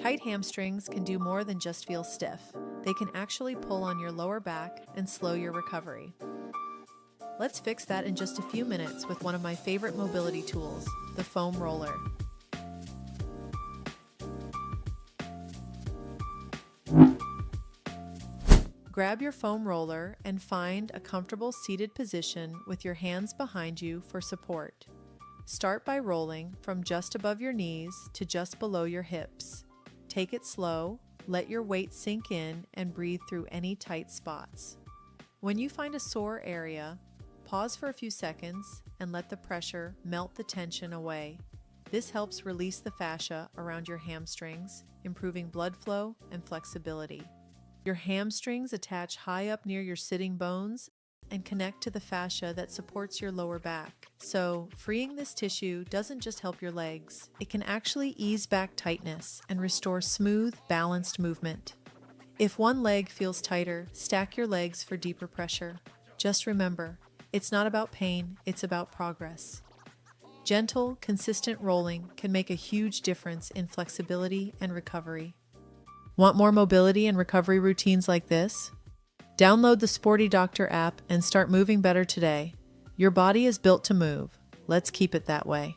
Tight hamstrings can do more than just feel stiff. They can actually pull on your lower back and slow your recovery. Let's fix that in just a few minutes with one of my favorite mobility tools, the foam roller. Grab your foam roller and find a comfortable seated position with your hands behind you for support. Start by rolling from just above your knees to just below your hips. Take it slow, let your weight sink in, and breathe through any tight spots. When you find a sore area, pause for a few seconds and let the pressure melt the tension away. This helps release the fascia around your hamstrings, improving blood flow and flexibility. Your hamstrings attach high up near your sitting bones and connect to the fascia that supports your lower back. So, freeing this tissue doesn't just help your legs, it can actually ease back tightness and restore smooth, balanced movement. If one leg feels tighter, stack your legs for deeper pressure. Just remember, it's not about pain, it's about progress. Gentle, consistent rolling can make a huge difference in flexibility and recovery. Want more mobility and recovery routines like this? Download the Sporty Doctor app and start moving better today. Your body is built to move. Let's keep it that way.